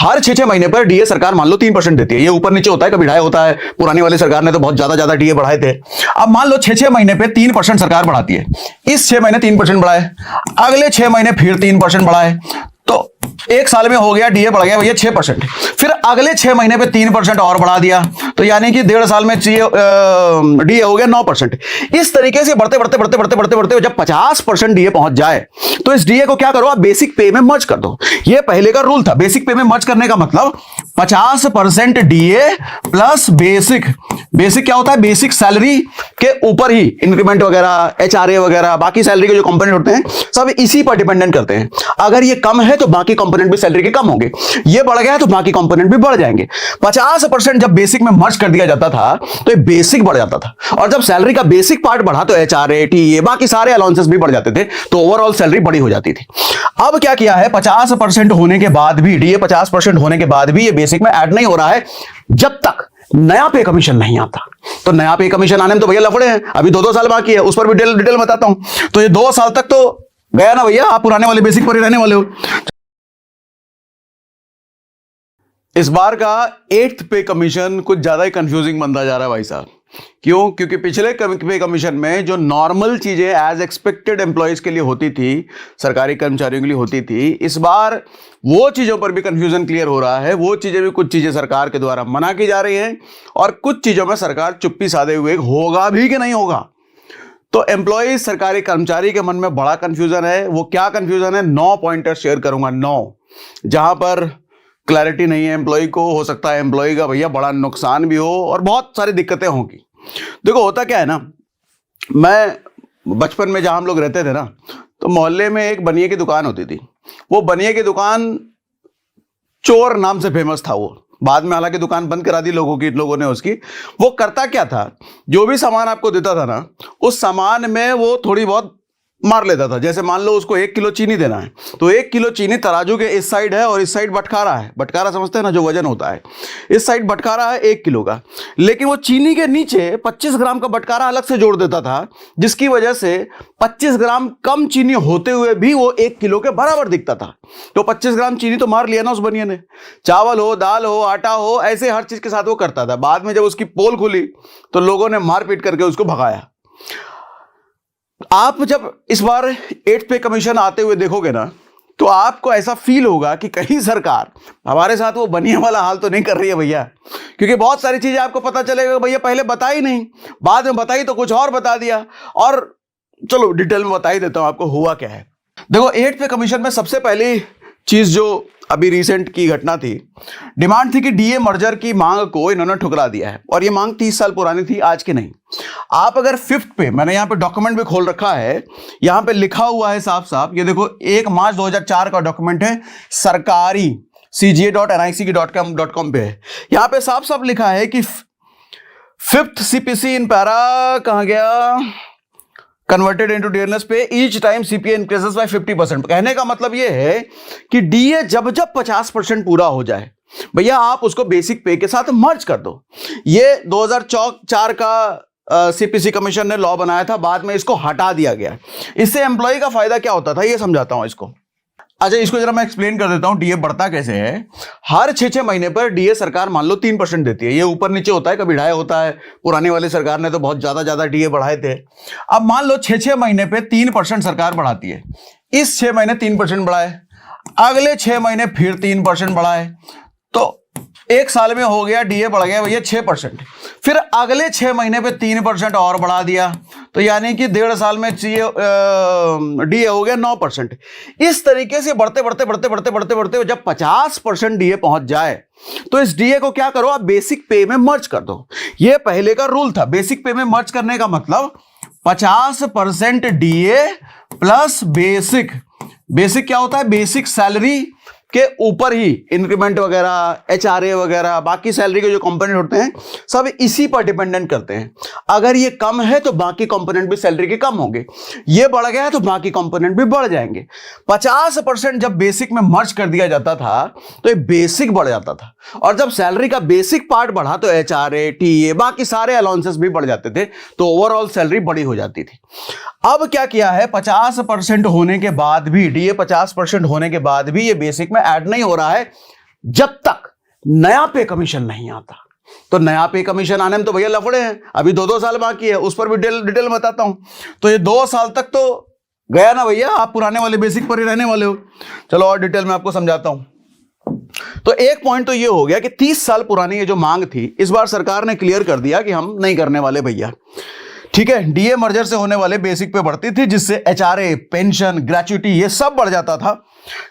हर 6-6 महीने पर डीए सरकार मान लो 3% देती है। ये ऊपर नीचे होता है, कभी ढाई होता है। पुरानी वाली सरकार ने तो बहुत ज्यादा डीए बढ़ाए थे। अब मान लो 6-6 महीने पे 3% सरकार बढ़ाती है। इस 6 महीने 3% बढ़ाए, अगले 6 महीने फिर 3% बढ़ाए, तो एक साल में हो गया डीए बढ़ गया भैया 6%। फिर अगले 6 महीने पे 3% और बढ़ा दिया, तो यानी कि 1.5 साल में डीए हो गया 9%। इस तरीके से बढ़ते बढ़ते बढ़ते बढ़ते बढ़ते बढ़ते जब 50% डीए पहुंच जाए तो इस डीए को क्या करो, आप बेसिक पे में मर्ज कर दो। ये पहले का रूल था। बेसिक पे में मर्ज करने का मतलब 50% डीए प्लस बेसिक। बेसिक क्या होता है, बेसिक सैलरी के ऊपर ही इंक्रीमेंट वगैरह, एचआरए वगैरह, बाकी सैलरी के जो कंपोनेंट होते हैं सब इसी पर डिपेंडेंट करते हैं। अगर ये कम है तो बाकी कंपोनेंट भी सैलरी के कम होंगे, ये बढ़ गया तो बाकी कंपोनेंट भी बढ़ जाएंगे। 50% जब बेसिक में मर्ज कर दिया जाता था तो ये बेसिक बढ़ जाता था, और जब सैलरी का बेसिक पार्ट बढ़ा तो एचआरए, टीए, बाकी सारे अलाउंसेस भी बढ़ जाते थे, तो ओवरऑल सैलरी बड़ी हो जाती थी। अब क्या किया है, 50% होने के बाद भी, डीए 50% होने के बाद भी ये बेसिक में ऐड नहीं हो रहा है जब तक नया पे कमीशन नहीं आता। तो नया पे कमीशन आने में तो भैया लफड़े हैं, अभी 2-2 साल बाकी है, उस पर भी डिटेल बताता हूं। तो ये 2 साल तक तो गया ना भैया, आप पुराने वाले बेसिक पर ही रहने वाले हो। इस बार का 8th पे कमीशन कुछ ज्यादा ही कंफ्यूजिंग बनता जा रहा है भाई साहब। क्यों? क्योंकि पिछले पे कमीशन में जो नॉर्मल चीजें एज एक्सपेक्टेड एम्प्लॉयज के लिए होती थी, सरकारी कर्मचारियों के लिए होती थी, इस बार वो चीजों पर भी कंफ्यूजन क्लियर हो रहा है। वो चीजें भी, कुछ चीजें सरकार के द्वारा मना की जा रही हैं, और कुछ चीजों में सरकार चुप्पी साधे हुए होगा भी कि नहीं होगा। तो एम्प्लॉय, सरकारी कर्मचारी के मन में बड़ा कंफ्यूजन है। वो क्या कंफ्यूजन है, 9 पॉइंटर शेयर करूंगा, 9, जहां पर क्लैरिटी नहीं है एम्प्लॉय को। हो सकता है एम्प्लॉय का भैया बड़ा नुकसान भी हो और बहुत सारी दिक्कतें होंगी। देखो होता क्या है ना, मैं बचपन में जहां हम लोग रहते थे ना, तो मोहल्ले में एक बनिए की दुकान होती थी। वो बनिए की दुकान चोर नाम से फेमस था। वो बाद में हालांकि दुकान बंद करा दी लोगों ने उसकी। वो करता क्या था, जो भी सामान आपको देता था ना, उस सामान में वो थोड़ी बहुत मार लेता था। जैसे मान लो उसको 1 किलो चीनी देना है, तो 1 किलो चीनी तराजू के इस साइड है और इस साइड बटखारा है। बटखारा समझते हैं ना, जो वजन होता है। इस साइड बटखारा है 1 किलो का, लेकिन वो चीनी के नीचे 25 ग्राम का बटखारा अलग से जोड़ देता था, जिसकी वजह से 25 ग्राम कम चीनी होते हुए भी वो 1 किलो के बराबर दिखता था। तो 25 ग्राम चीनी तो मार लिया ना उस बनिए ने। चावल हो, दाल हो, आटा हो, ऐसे हर चीज के साथ वो करता था। बाद में जब उसकी पोल खुली तो लोगों ने मारपीट करके उसको भगाया। आप जब इस बार 8th पे कमीशन आते हुए देखोगे ना, तो आपको ऐसा फील होगा कि कहीं सरकार हमारे साथ वो बनिए वाला हाल तो नहीं कर रही है भैया। क्योंकि बहुत सारी चीजें आपको पता चलेगा भैया पहले बताई नहीं, बाद में बताई तो कुछ और बता दिया। और चलो डिटेल में बता ही देता हूं आपको हुआ क्या है। देखो 8th पे कमीशन में सबसे पहली चीज जो अभी रिसेंट की घटना थी, डिमांड थी कि डीए मर्जर की मांग को इन्होंने ठुकरा दिया है। और ये मांग 30 साल पुरानी थी, आज की नहीं। आप अगर 5th पे, मैंने यहाँ पे डॉक्यूमेंट भी खोल रखा है, यहाँ पे लिखा हुआ है साफ साफ, ये देखो 1 मार्च 2004 का डॉक्यूमेंट है, सरकारी cga.nic.com पे है। यहाँ पे साफ साफ लिखा है कि 5th CPC इन पैरा कहाँ गया, कन्वर्टेड इनटू डियरनेस पे each time CPA increases by 50%। कहने का मतलब यह है कि डीए जब 50% पूरा हो जाए भैया, आप उसको बेसिक पे के साथ मर्ज कर दो। ये 2004 का सीपीसी कमीशन ने लॉ बनाया था, बाद में इसको हटा दिया गया। इससे एम्प्लॉय का फायदा क्या होता था ये समझाता हूं इसको। अच्छा, इसको जरा मैं एक्सप्लेन कर देता हूं डीए बढ़ता कैसे है। हर 6-6 महीने पर डीए सरकार मान लो 3% देती है। ये ऊपर नीचे होता है, कभी ढाई होता है। पुरानी वाली सरकार ने तो बहुत ज्यादा डीए बढ़ाए थे। अब मान लो 6-6 महीने पे 3% सरकार बढ़ाती है। इस 6 महीने 3% बढ़ाए, अगले 6 महीने फिर 3% बढ़ाए, तो एक साल में हो गया डीए बढ़ गया भैया 6%। फिर अगले 6 महीने पे 3% और बढ़ा दिया, तो यानी कि 1.5 साल में डीए हो गया 9%। इस तरीके से बढ़ते बढ़ते बढ़ते बढ़ते बढ़ते बढ़ते जब 50% डीए पहुंच जाए तो इस डीए को क्या करो, आप बेसिक पे में मर्ज कर दो। ये पहले का रूल था। बेसिक पे में मर्ज करने का मतलब 50% डीए प्लस बेसिक। बेसिक क्या होता है, बेसिक सैलरी के ऊपर ही इंक्रीमेंट वगैरह, एचआरए वगैरह, बाकी सैलरी के जो कंपोनेंट होते हैं सब इसी पर डिपेंडेंट करते हैं। अगर ये कम है तो बाकी कंपोनेंट भी सैलरी के कम होंगे, ये बढ़ गया है तो बाकी कंपोनेंट भी बढ़ जाएंगे। 50% जब बेसिक में मर्ज कर दिया जाता था तो ये बेसिक बढ़ जाता था, और जब सैलरी का बेसिक पार्ट बढ़ा तो एचआरए, टीए, बाकी सारे अलाउंसेस भी बढ़ जाते थे, तो ओवरऑल सैलरी बड़ी हो जाती थी। अब क्या किया है, 50% होने के बाद भी, डीए 50% होने के बाद भी ये बेसिक में ऐड नहीं हो रहा है जब तक नया पे कमीशन नहीं आता। तो नया पे कमीशन आने में तो भैया लफड़े हैं, अभी 2-2 साल बाकी है, उस पर भी डिटेल बताता हूं। तो ये 2 साल तक तो गया ना भैया, आप पुराने वाले बेसिक पर ही रहने वाले हो। चलो और डिटेल में आपको समझाता हूं। तो एक पॉइंट तो ये हो गया कि 30 साल पुरानी ये जो मांग थी, इस बार सरकार ने क्लियर कर दिया कि हम नहीं करने वाले भैया। ठीक है, डीए मर्जर से होने वाले बेसिक पे बढ़ती थी, जिससे एचआरए, पेंशन, ग्रेच्युटी ये सब बढ़ जाता था।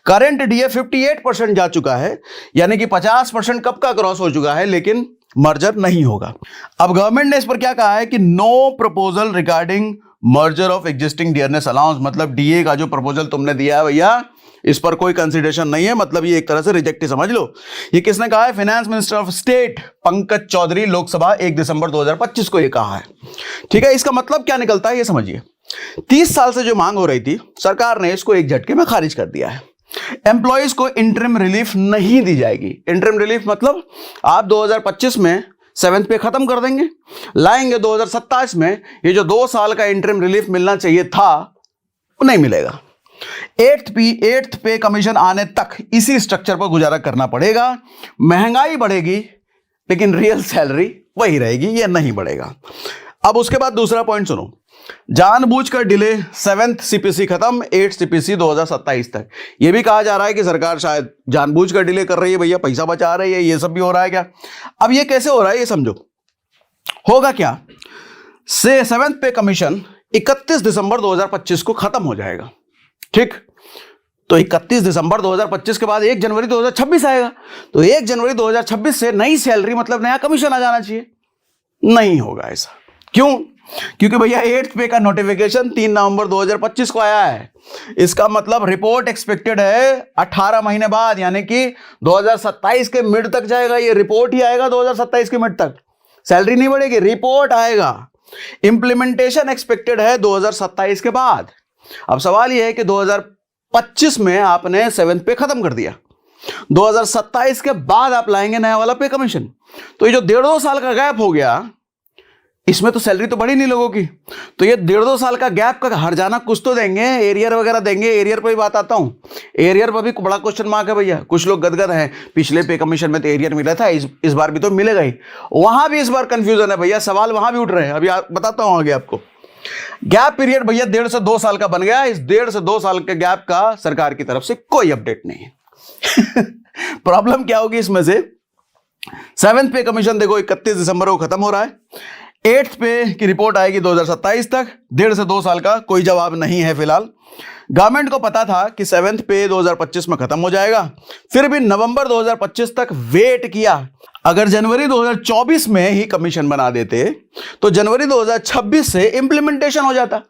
करंट डीए 58% जा चुका है, यानी कि 50% कब का क्रॉस हो चुका है, लेकिन मर्जर नहीं होगा। अब गवर्नमेंट ने इस पर क्या कहा है कि no proposal regarding merger of existing dearness allowance, मतलब डीए का जो प्रपोजल तुमने दिया है भैया, इस पर कोई कंसीडरेशन नहीं है, मतलब ये एक तरह से रिजेक्ट ही समझ लो। ये किसने कहा है? Finance minister of state Pankaj Chaudhary, Lok Sabha 1 दिसंबर 2025 को ये कहा है। ठीक है, इसका मतलब क्या निकलता है ये समझिए। 30 साल से जो मांग हो रही थी, सरकार ने इसको एक झटके में खारिज कर दिया है। एम्प्लॉयज को इंटरिम रिलीफ नहीं दी जाएगी। इंटरिम रिलीफ मतलब आप 2025 में 7th पे खत्म कर देंगे, लाएंगे 2027 में, ये जो 2 साल का इंटरिम रिलीफ मिलना चाहिए था वो नहीं मिलेगा। 8th पे कमीशन आने तक इसी स्ट्रक्चर पर गुजारा करना पड़ेगा। महंगाई बढ़ेगी लेकिन रियल सैलरी वही रहेगी, ये नहीं बढ़ेगा। अब उसके बाद दूसरा पॉइंट सुनो, जानबूझकर डिले 7th सीपीसी खत्म, 8th सीपीसी 2027 तक। ये भी कहा जा रहा है कि सरकार शायद जानबूझकर डिले कर रही है भैया, पैसा बचा रही है, ये सब भी हो रहा है क्या? अब ये कैसे हो रहा है ये समझो। होगा क्या, से 7th पे कमीशन 31 दिसंबर 2025 को खत्म हो जाएगा। ठीक, तो 31 दिसंबर 2025 के बाद 1 जनवरी 2026 आएगा, तो 1 जनवरी 2026 से नई सैलरी मतलब नया कमीशन आ जाना चाहिए। नहीं होगा ऐसा। क्यों? क्योंकि भैया 8th पे का नोटिफिकेशन 3 नवंबर 2025 को आया है। इसका मतलब रिपोर्ट एक्सपेक्टेड है 18 महीने बाद, यानी कि 2027 के मिड तक जाएगा। ये रिपोर्ट ही आएगा 2027 के मिड तक, सैलरी नहीं बढ़ेगी, रिपोर्ट आएगा। इंप्लीमेंटेशन एक्सपेक्टेड है 2027 के बाद। अब सवाल यह है कि 2025 में आपने 7th पे खत्म कर दिया, 2027 के बाद आप लाएंगे नया वाला पे कमीशन, तो ये जो 1.5-2 साल का गैप हो गया, इसमें तो सैलरी तो बढ़ी नहीं लोगों की। तो ये 1.5-2 साल का गैप का हर जाना कुछ तो देंगे, एरियर वगैरह देंगे। एरियर पर भी बात आता हूं, एरियर पर भी बड़ा क्वेश्चन मार्क है भैया। कुछ लोग गदगद हैं, पिछले पे कमीशन में तो एरियर मिला था, इस बार भी तो मिलेगा ही। वहां भी इस बार कंफ्यूजन है भैया, सवाल वहां भी उठ रहे हैं, अभी बताता हूं आगे आपको। गैप पीरियड भैया 1.5 से 2 साल का बन गया। इस 1.5 से 2 साल के गैप का सरकार की तरफ से कोई अपडेट नहीं है। प्रॉब्लम क्या होगी इसमें से? 7th पे कमीशन देखो 31 दिसंबर को खत्म हो रहा है, 8th पे की रिपोर्ट आएगी 2027 तक, 1.5 से 2 साल का कोई जवाब नहीं है फिलहाल। गवर्नमेंट को पता था कि 7th पे 2025 में खत्म हो जाएगा, फिर भी नवंबर 2025 तक वेट किया। अगर जनवरी 2024 में ही कमीशन बना देते तो जनवरी 2026 से इंप्लीमेंटेशन हो जाता,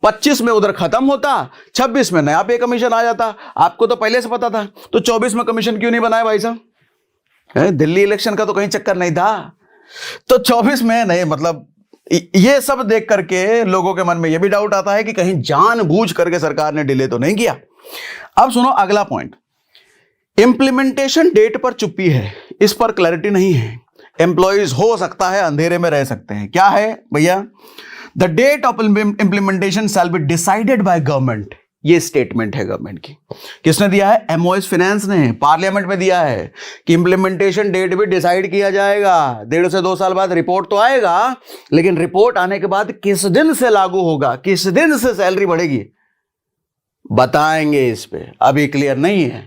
25 में उधर खत्म होता, 26 में नया पे कमीशन आ जाता। आपको तो पहले से पता था, तो 24 में कमीशन क्यों नहीं बनाया भाई साहब? दिल्ली इलेक्शन का तो कहीं चक्कर नहीं था, तो 24 में नहीं। मतलब ये सब देख करके लोगों के मन में यह भी डाउट आता है कि कहीं जानबूझ करके सरकार ने डिले तो नहीं किया। अब सुनो अगला पॉइंट, इंप्लीमेंटेशन डेट पर चुप्पी है, इस पर क्लैरिटी नहीं है। एम्प्लॉइज हो सकता है अंधेरे में रह सकते हैं। क्या है भैया? The date of implementation shall be decided by government. ये स्टेटमेंट है गवर्नमेंट की। किसने दिया है? एमओएस फाइनेंस ने पार्लियामेंट में दिया है कि इंप्लीमेंटेशन डेट भी डिसाइड किया जाएगा। 1.5 से 2 साल बाद रिपोर्ट तो आएगा, लेकिन रिपोर्ट आने के बाद किस दिन से लागू होगा, किस दिन से सैलरी बढ़ेगी, बताएंगे। इस पे अभी क्लियर नहीं है।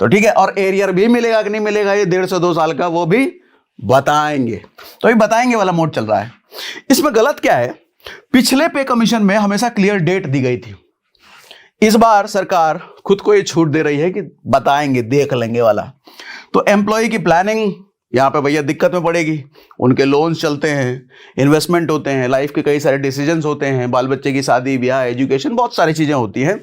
तो ठीक है, और एरियर भी मिलेगा कि नहीं मिलेगा ये 1.5 से 2 साल का, वो भी बताएंगे। तो ये बताएंगे वाला मोड चल रहा है। इसमें गलत क्या है? पिछले पे कमीशन में हमेशा क्लियर डेट दी गई थी, इस बार सरकार खुद को ये छूट दे रही है कि बताएंगे, देख लेंगे वाला। तो एम्प्लॉय की प्लानिंग यहां पे भैया दिक्कत में पड़ेगी। उनके लोन्स चलते हैं, इन्वेस्टमेंट होते हैं, लाइफ के कई सारे डिसीजंस होते हैं, बाल बच्चे की शादी ब्याह, एजुकेशन, बहुत सारी चीजें होती हैं।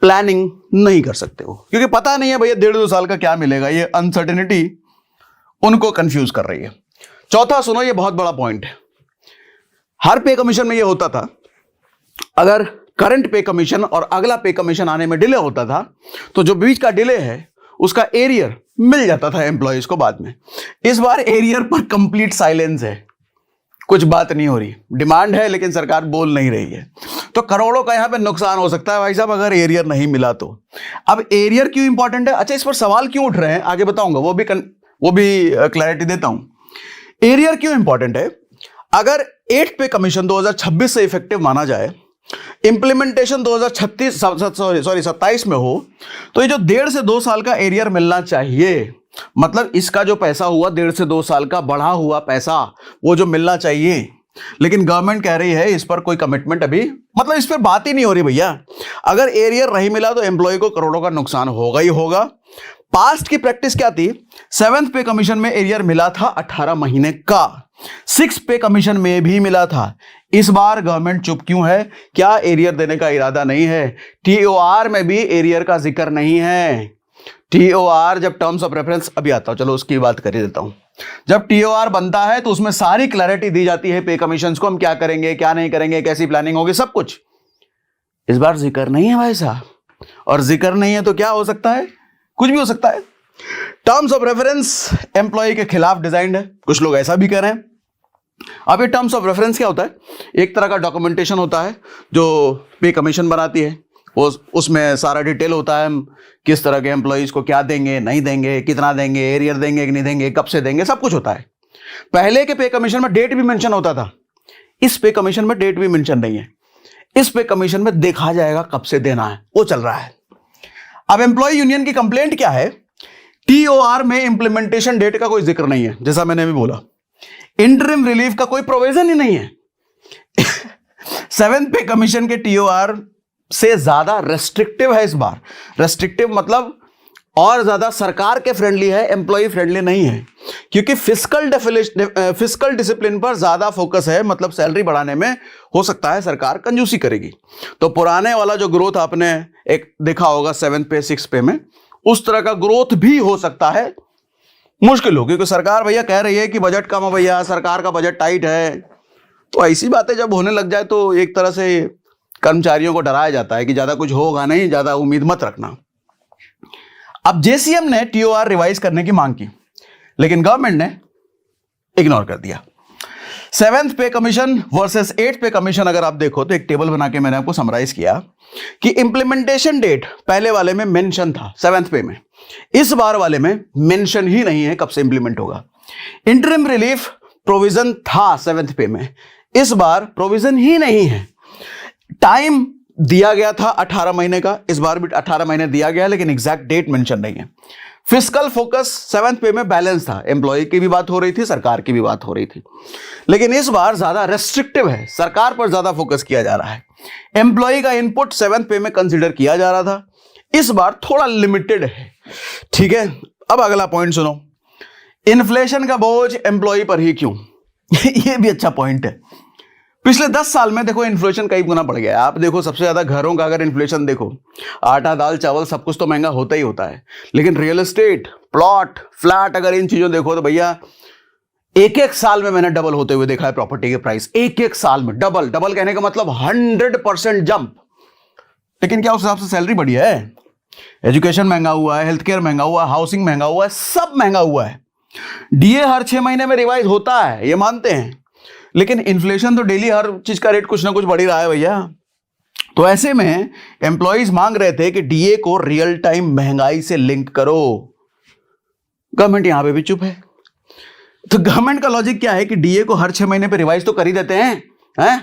प्लानिंग नहीं कर सकते वो, क्योंकि पता नहीं है भैया 1.5-2 साल का क्या मिलेगा। ये अनसर्टेनिटी उनको कंफ्यूज कर रही है। चौथा सुनो, ये बहुत बड़ा पॉइंट है। हर पे कमीशन में ये होता था, अगर करंट पे कमीशन और अगला पे कमीशन आने में डिले होता था तो जो बीच का डिले है उसका एरियर मिल जाता था एम्प्लॉयज को बाद में। इस बार एरियर पर कंप्लीट साइलेंस है, कुछ बात नहीं हो रही, डिमांड है लेकिन सरकार बोल नहीं रही है, तो करोड़ों का यहां पे नुकसान हो सकता है भाई साहब अगर एरियर नहीं मिला तो। अब एरियर क्यों इंपॉर्टेंट है, अच्छा इस पर सवाल क्यों उठ रहे हैं आगे बताऊंगा, वो भी क्लैरिटी देता हूं। एरियर क्यों इंपॉर्टेंट है, अगर 8 पे कमीशन 2026 से इफेक्टिव माना जाए, इंप्लीमेंटेशन 2027 में हो, तो ये जो 1.5 से 2 साल का एरियर मिलना चाहिए, मतलब इसका जो पैसा हुआ 1.5 से 2 साल का बढ़ा हुआ पैसा वो जो मिलना चाहिए, लेकिन गवर्नमेंट कह रही है इस पर कोई कमिटमेंट अभी, मतलब इस पर बात ही नहीं हो रही भैया। अगर एरियर नहीं मिला तो एम्प्लॉय को करोड़ों का नुकसान होगा ही होगा। पास्ट की प्रैक्टिस क्या थी, 7th पे कमीशन में एरियर मिला था 18 महीने का, 6 पे कमीशन में भी मिला था। इस बार गवर्नमेंट चुप क्यों है, क्या एरियर देने का इरादा नहीं है? टीओआर में भी एरियर का जिक्र नहीं है। टीओआर जब टर्म्स ऑफ रेफरेंस, अभी आता हूं, चलो उसकी बात कर ही देता हूं। जब टीओआर बनता है तो उसमें सारी क्लैरिटी दी जाती है पे कमीशंस को, हम क्या करेंगे क्या नहीं करेंगे, कैसी प्लानिंग होगी, सब कुछ। इस बार जिक्र नहीं है भाई साहब, और जिक्र नहीं है तो क्या हो सकता है, कुछ भी हो सकता है। टर्म्स ऑफ रेफरेंस एम्प्लॉय के खिलाफ डिजाइंड है, कुछ लोग ऐसा भी कह रहे हैं। अब ये टर्म्स ऑफ रेफरेंस क्या होता है, एक तरह का डॉक्यूमेंटेशन होता है जो पे कमीशन बनाती है, उसमें सारा डिटेल होता है, हम किस तरह के एम्प्लॉइज को क्या देंगे नहीं देंगे, कितना देंगे, एरियर देंगे कि नहीं देंगे, कब से देंगे, सब कुछ होता है। पहले के पे कमीशन में डेट भी मेंशन होता था, इस पे कमीशन में डेट भी मेंशन नहीं है। इस पे कमीशन में देखा जाएगा कब से देना है, वो चल रहा है। अब एम्प्लॉय यूनियन की कंप्लेंट क्या है, टीओआर में इंप्लीमेंटेशन डेट का कोई जिक्र नहीं है, जैसा मैंने अभी बोला। इंटरिम रिलीफ का कोई प्रोविजन ही नहीं है। 7th पे कमीशन के टीओआर से ज्यादा रेस्ट्रिक्टिव है इस बार। रेस्ट्रिक्टिव मतलब और ज्यादा सरकार के फ्रेंडली है, एम्प्लॉय फ्रेंडली नहीं है, क्योंकि फिस्कल डिसिप्लिन पर ज्यादा फोकस है, मतलब सैलरी बढ़ाने में हो सकता है सरकार कंजूसी करेगी। तो पुराने वाला जो ग्रोथ आपने एक देखा होगा 7th पे 6th पे में, उस तरह का ग्रोथ भी हो सकता है, मुश्किल हो, क्योंकि सरकार भैया कह रही है कि बजट कम है भैया, सरकार का बजट टाइट है। तो ऐसी बातें जब होने लग जाए तो एक तरह से कर्मचारियों को डराया जाता है कि ज्यादा कुछ होगा नहीं, ज्यादा उम्मीद मत रखना। अब जेसीएम ने टीओआर रिवाइज करने की मांग की, लेकिन गवर्नमेंट ने इग्नोर कर दिया। 7th पे कमीशन वर्सेस 8th पे कमीशन अगर आप देखो तो एक टेबल बना के मैंने आपको समराइज किया कि इंप्लीमेंटेशन डेट पहले वाले में मेंशन था 7th पे में, इस बार वाले में मेंशन ही नहीं है कब से इंप्लीमेंट होगा। इंटरिम रिलीफ प्रोविजन था 7th पे में, इस बार प्रोविजन ही नहीं है। टाइम दिया गया था 18 महीने का, इस बार भी 18 महीने दिया गया, लेकिन एग्जैक्ट डेट मेंशन नहीं है। फिस्कल फोकस 7th पे में बैलेंस था, एम्प्लॉय की भी बात हो रही थी, सरकार की भी बात हो रही थी, लेकिन इस बार ज्यादा रेस्ट्रिक्टिव है, सरकार पर ज्यादा फोकस किया जा रहा है। एम्प्लॉय का इनपुट 7th पे में कंसीडर किया जा रहा था, इस बार थोड़ा लिमिटेड है। ठीक है, अब अगला पॉइंट सुनो, इन्फ्लेशन का बोझ एम्प्लॉय पर ही क्यों? ये भी अच्छा पॉइंट है। पिछले 10 साल में देखो इन्फ्लेशन कई गुना बढ़ गया है। आप देखो सबसे ज्यादा घरों का अगर इन्फ्लेशन देखो, आटा दाल चावल सब कुछ तो महंगा होता ही होता है, लेकिन रियल एस्टेट, प्लॉट, फ्लैट, अगर इन चीजों देखो तो भैया एक साल में मैंने डबल होते हुए देखा है प्रॉपर्टी के प्राइस, एक साल में डबल। डबल कहने का मतलब 100% जंप। लेकिन क्या उस हिसाब से सैलरी बढ़ी है? एजुकेशन महंगा हुआ है, हेल्थ केयर महंगा हुआ है, हाउसिंग महंगा हुआ है, सब महंगा हुआ है। डीए हर 6 महीने में रिवाइज होता है, ये मानते हैं, लेकिन इन्फ्लेशन तो डेली हर चीज का रेट कुछ ना कुछ बढ़ ही रहा है भैया। तो ऐसे में एम्प्लॉइज मांग रहे थे कि डीए को रियल टाइम महंगाई से लिंक करो। गवर्नमेंट यहां पे भी चुप है। तो गवर्नमेंट का लॉजिक क्या है कि डीए को हर 6 महीने पे रिवाइज तो कर ही देते हैं,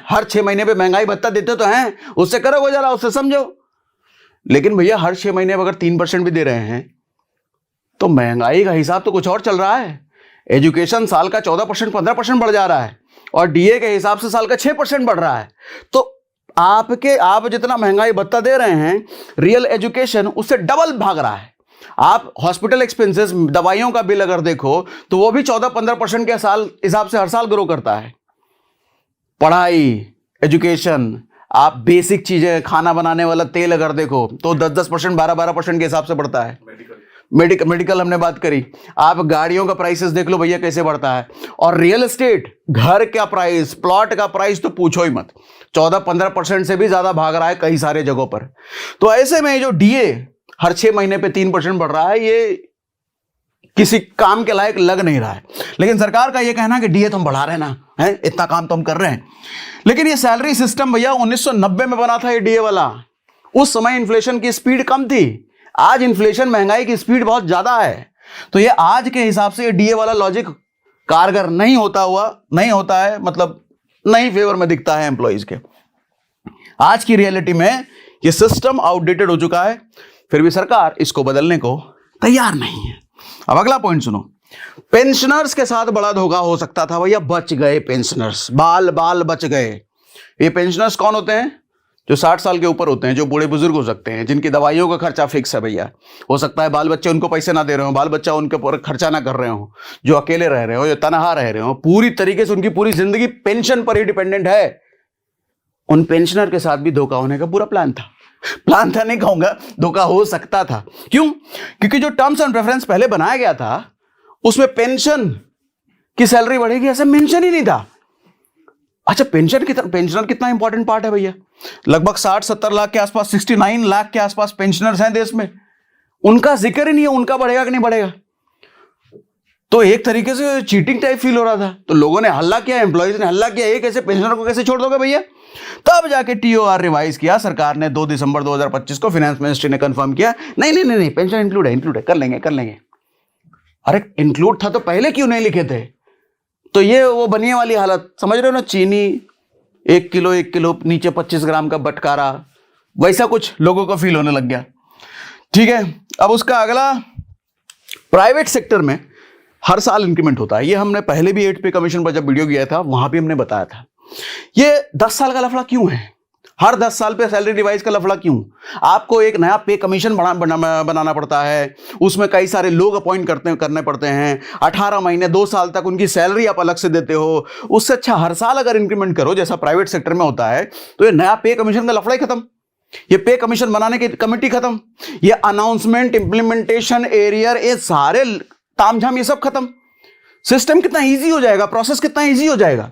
हर 6 महीने पे महंगाई भत्ता देते तो हैं, उससे करो गुजारा, उससे समझो। लेकिन भैया हर 6 महीने में अगर 3% भी दे रहे हैं तो महंगाई का हिसाब तो कुछ और चल रहा है। एजुकेशन साल का 14% 15% बढ़ जा रहा है, और डीए के हिसाब से साल का 6% बढ़ रहा है। तो आप जितना महंगाई भत्ता दे रहे हैं, रियल एजुकेशन उससे डबल भाग रहा है। आप हॉस्पिटल एक्सपेंसेस, दवाइयों का बिल अगर देखो तो वो भी 14-15% के साल हिसाब से हर साल ग्रो करता है। पढ़ाई, एजुकेशन, आप बेसिक चीजें, खाना बनाने वाला तेल अगर देखो तो 10-10%, 12-12% के हिसाब से बढ़ता है। मेडिकल हमने बात करी, आप गाड़ियों का प्राइसेस देख लो भैया कैसे बढ़ता है। और रियल एस्टेट, घर का प्राइस, प्लॉट का प्राइस तो पूछो ही मत, 14-15% से भी ज्यादा भाग रहा है कई सारे जगहों पर। तो ऐसे में जो डीए हर 6 महीने पे 3% बढ़ रहा है, ये किसी काम के लायक लग नहीं रहा है। लेकिन सरकार का ये कहना कि डीए तो हम बढ़ा रहे हैं ना, है, इतना काम तो हम कर रहे हैं। लेकिन ये सैलरी सिस्टम भैया 1990 में बना था ये डीए वाला। उस समय इन्फ्लेशन की स्पीड कम थी, आज इन्फ्लेशन महंगाई की स्पीड बहुत ज्यादा है। तो ये आज के हिसाब से ये डीए वाला लॉजिक कारगर नहीं होता है, मतलब नहीं फेवर में दिखता है एम्प्लॉइज के। आज की रियलिटी में ये सिस्टम आउटडेटेड हो चुका है, फिर भी सरकार इसको बदलने को तैयार नहीं है। अब अगला पॉइंट सुनो, पेंशनर्स के साथ बड़ा धोखा हो सकता था भैया, बच गए पेंशनर्स, बाल बाल बच गए। ये पेंशनर्स कौन होते हैं? जो 60 साल के ऊपर होते हैं, जो बूढ़े बुजुर्ग हो सकते हैं, जिनकी दवाइयों का खर्चा फिक्स है भैया। हो सकता है बाल बच्चे उनको पैसे ना दे रहे हो, बाल बच्चा उनके ऊपर खर्चा ना कर रहे हो, जो अकेले रह रहे हो, जो तनहा रह रहे हो, पूरी तरीके से उनकी पूरी जिंदगी पेंशन पर ही डिपेंडेंट है। उन पेंशनर के साथ भी धोखा होने का पूरा प्लान था नहीं कहूंगा, धोखा हो सकता था। क्यों? क्योंकि जो टर्म्स एंड रेफरेंस पहले बनाया गया था उसमें पेंशन की सैलरी बढ़ेगी ऐसा मेंशन ही नहीं था। अच्छा, पेंशनर कितना इंपॉर्टेंट पार्ट है भैया, लगभग 60-70 लाख के आसपास, 69 लाख के आसपास पेंशनर्स हैं देश में, उनका जिक्र ही नहीं है, उनका बढ़ेगा कि नहीं बढ़ेगा। तो एक तरीके से चीटिंग टाइप फील हो रहा था, तो लोगों ने हल्ला किया, एम्प्लॉइज ने हल्ला किया, ये कैसे पेंशनर को कैसे छोड़ दोगे भैया। तब जाके टीओआर रिवाइज किया सरकार ने 2 दिसंबर 2025 को, फाइनेंस मिनिस्ट्री ने कंफर्म किया, नहीं पेंशन इंक्लूड है, कर लेंगे। अरे इंक्लूड था तो पहले क्यों नहीं लिखे थे? तो ये वो बनिए वाली हालत, समझ रहे हो ना, चीनी 1 किलो नीचे 25 ग्राम का बटकारा, वैसा कुछ लोगों को फील होने लग गया। ठीक है, अब उसका अगला, प्राइवेट सेक्टर में हर साल इंक्रीमेंट होता है। ये हमने पहले भी 8 पे कमीशन पर जब वीडियो किया था वहां भी हमने बताया था। ये 10 साल का लफड़ा क्यों है? हर 10 साल पे सैलरी रिवाइज का लफड़ा क्यों? आपको एक नया पे कमीशन बनाना पड़ता है, उसमें कई सारे लोग अपॉइंट करने पड़ते हैं, 18 महीने 2 साल तक उनकी सैलरी आप अलग से देते हो। उससे अच्छा हर साल अगर इंक्रीमेंट करो जैसा प्राइवेट सेक्टर में होता है, तो ये नया पे कमीशन का लफड़ा ही खत्म, ये पे कमीशन बनाने की कमेटी खत्म, ये अनाउंसमेंट, इंप्लीमेंटेशन, एरियर, ये सारे तामझाम ये सब खत्म। सिस्टम कितना ईजी हो जाएगा, प्रोसेस कितना ईजी हो जाएगा,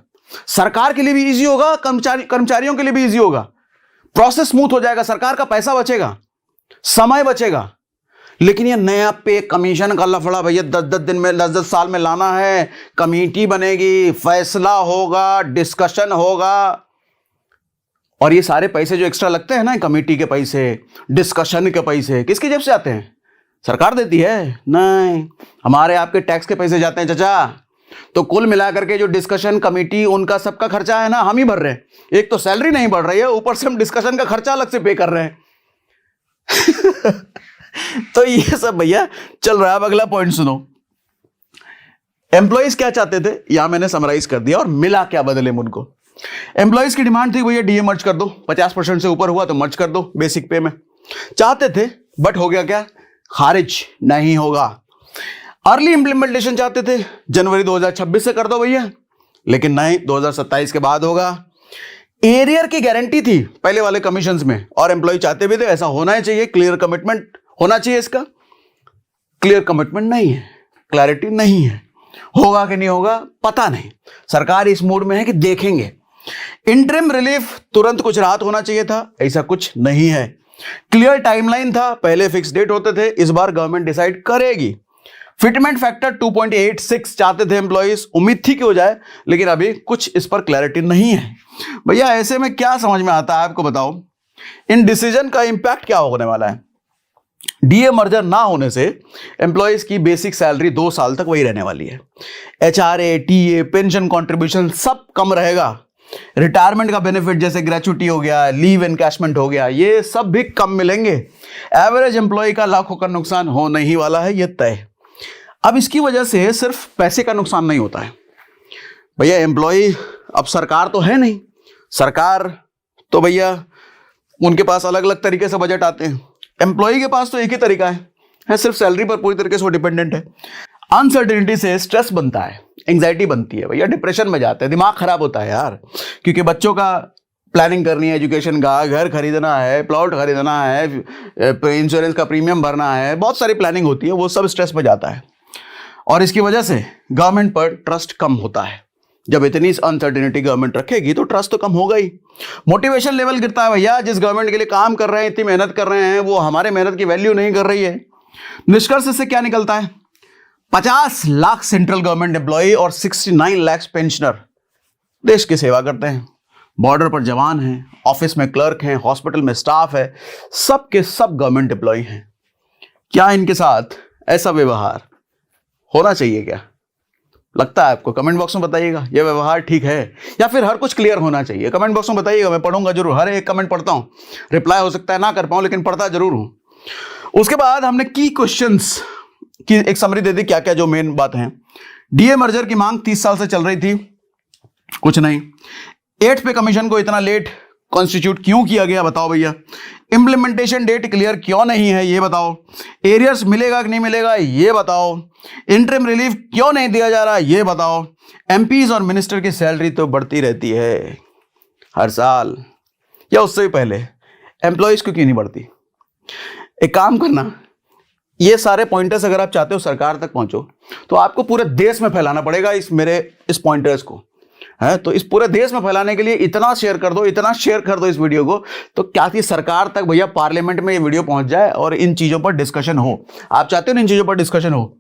सरकार के लिए भी ईजी होगा, कर्मचारियों के लिए भी ईजी होगा, प्रोसेस स्मूथ हो जाएगा, सरकार का पैसा बचेगा, समय बचेगा। लेकिन ये नया पे कमीशन का लफड़ा भैया 10-10 दिन में, 10-10 साल में लाना है। कमेटी बनेगी, फैसला होगा, डिस्कशन होगा, और ये सारे पैसे जो एक्स्ट्रा लगते हैं ना, कमेटी के पैसे, डिस्कशन के पैसे, किसकी जेब से आते हैं? सरकार देती है? नहीं, हमारे आपके टैक्स के पैसे जाते हैं चाचा। तो कुल मिलाकर के जो डिस्कशन कमेटी, उनका सबका खर्चा है ना, हम ही भर रहे हैं। एक तो सैलरी नहीं बढ़ रही है, ऊपर से हम डिस्कशन का खर्चा अलग से पे कर रहे हैं। तो ये सब भैया चल रहा है। अब अगला पॉइंट सुनो, एम्प्लॉइज क्या चाहते थे, यहां मैंने समराइज कर दिया, और मिला क्या बदले उनको। एम्प्लॉइज की डिमांड थी भैया डीए मर्ज कर दो, 50% से ऊपर हुआ तो मर्ज कर दो बेसिक पे में, चाहते थे, बट हो गया क्या, खारिज, नहीं होगा। अर्ली इंप्लीमेंटेशन चाहते थे, जनवरी 2026 से कर दो भैया, लेकिन नहीं, 2027 के बाद होगा। एरियर की गारंटी थी पहले वाले कमीशंस में, और एम्प्लॉय चाहते भी थे ऐसा होना ही चाहिए, क्लियर कमिटमेंट होना चाहिए इसका। क्लियर कमिटमेंट नहीं है, क्लैरिटी नहीं है, होगा कि नहीं होगा पता नहीं। सरकार इस मूड में है कि देखेंगे। इंटरिम रिलीफ, तुरंत कुछ राहत होना चाहिए था, ऐसा कुछ नहीं है। क्लियर टाइमलाइन था, पहले फिक्स डेट होते थे, इस बार गवर्नमेंट डिसाइड करेगी। फिटमेंट फैक्टर 2.86 चाहते थे एम्प्लॉइज, उम्मीद थी कि हो जाए, लेकिन अभी कुछ इस पर क्लैरिटी नहीं है। भैया ऐसे में क्या समझ में आता है आपको, बताओ इन डिसीजन का इंपैक्ट क्या होने वाला है। डीए मर्जर ना होने से एम्प्लॉइज की बेसिक सैलरी 2 साल तक वही रहने वाली है। एचआरए, टीए, पेंशन कॉन्ट्रीब्यूशन सब कम रहेगा। रिटायरमेंट का बेनिफिट जैसे ग्रेचुइटी हो गया, लीव एनकैशमेंट हो गया, ये सब भी कम मिलेंगे। एवरेज एम्प्लॉय का लाखों का नुकसान होने ही वाला है, ये तय। अब इसकी वजह से सिर्फ पैसे का नुकसान नहीं होता है भैया। एम्प्लॉय, अब सरकार तो है नहीं, सरकार तो भैया उनके पास अलग अलग तरीके से बजट आते हैं। एम्प्लॉय के पास तो एक ही तरीका है, सिर्फ सैलरी पर पूरी तरीके से वो डिपेंडेंट है। अनसर्टेनिटी से स्ट्रेस बनता है, एंग्जाइटी बनती है भैया, डिप्रेशन में जाते हैं, दिमाग खराब होता है यार, क्योंकि बच्चों का प्लानिंग करनी है, एजुकेशन का, घर खरीदना है, प्लॉट खरीदना है, इंश्योरेंस का प्रीमियम भरना है, बहुत सारी प्लानिंग होती है, वो सब स्ट्रेस में जाता है। और इसकी वजह से गवर्नमेंट पर ट्रस्ट कम होता है। जब इतनी अनसर्टेनिटी गवर्नमेंट रखेगी तो ट्रस्ट तो कम होगा ही, मोटिवेशन लेवल गिरता है भैया। जिस गवर्नमेंट के लिए काम कर रहे हैं, इतनी मेहनत कर रहे हैं, वो हमारे मेहनत की वैल्यू नहीं कर रही है। निष्कर्ष से क्या निकलता है, 50 लाख सेंट्रल गवर्नमेंट एम्प्लॉय और 69 लाख पेंशनर देश की सेवा करते हैं, बॉर्डर पर जवान हैं, ऑफिस में क्लर्क हैं, हॉस्पिटल में स्टाफ है, सब के सब गवर्नमेंट एम्प्लॉय हैं। क्या इनके साथ ऐसा व्यवहार होना चाहिए? क्या लगता है आपको? कमेंट बॉक्स में बताइएगा, यह व्यवहार ठीक है या फिर हर कुछ क्लियर होना चाहिए? कमेंट बॉक्स में बताइएगा, मैं पढ़ूंगा जरूर, हर एक कमेंट पढ़ता हूं। रिप्लाई हो सकता है ना कर पाऊं, लेकिन पढ़ता जरूर हूं। उसके बाद हमने की क्वेश्चंस की एक समरी दे दी, क्या क्या जो मेन बात है। डीए मर्जर की मांग 30 साल से चल रही थी, कुछ नहीं। 8th पे कमीशन को इतना लेट कॉन्स्टिट्यूट क्यों किया गया, बताओ भैया। इंप्लीमेंटेशन डेट क्लियर क्यों नहीं है, ये बताओ। एरियर्स मिलेगा कि नहीं मिलेगा, ये बताओ। इंटरिम रिलीफ क्यों नहीं दिया जा रहा, ये बताओ। एमपीज और मिनिस्टर की सैलरी तो बढ़ती रहती है हर साल या उससे भी पहले, एम्प्लॉयज को क्यों नहीं बढ़ती? एक काम करना, ये सारे पॉइंटर्स अगर आप चाहते हो सरकार तक पहुंचो, तो आपको पूरे देश में फैलाना पड़ेगा इस पॉइंटर्स को, है। तो इस पूरे देश में फैलाने के लिए इतना शेयर कर दो, इतना शेयर कर दो इस वीडियो को, तो क्या थी सरकार तक भैया, पार्लियामेंट में ये वीडियो पहुंच जाए और इन चीजों पर डिस्कशन हो। आप चाहते हो ना इन चीजों पर डिस्कशन हो,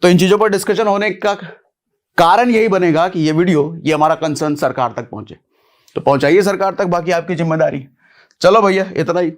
तो इन चीजों पर डिस्कशन होने का कारण यही बनेगा कि ये वीडियो, ये हमारा कंसर्न सरकार तक पहुंचे। तो पहुंचाइए सरकार तक, बाकी आपकी जिम्मेदारी। चलो भैया, इतना ही।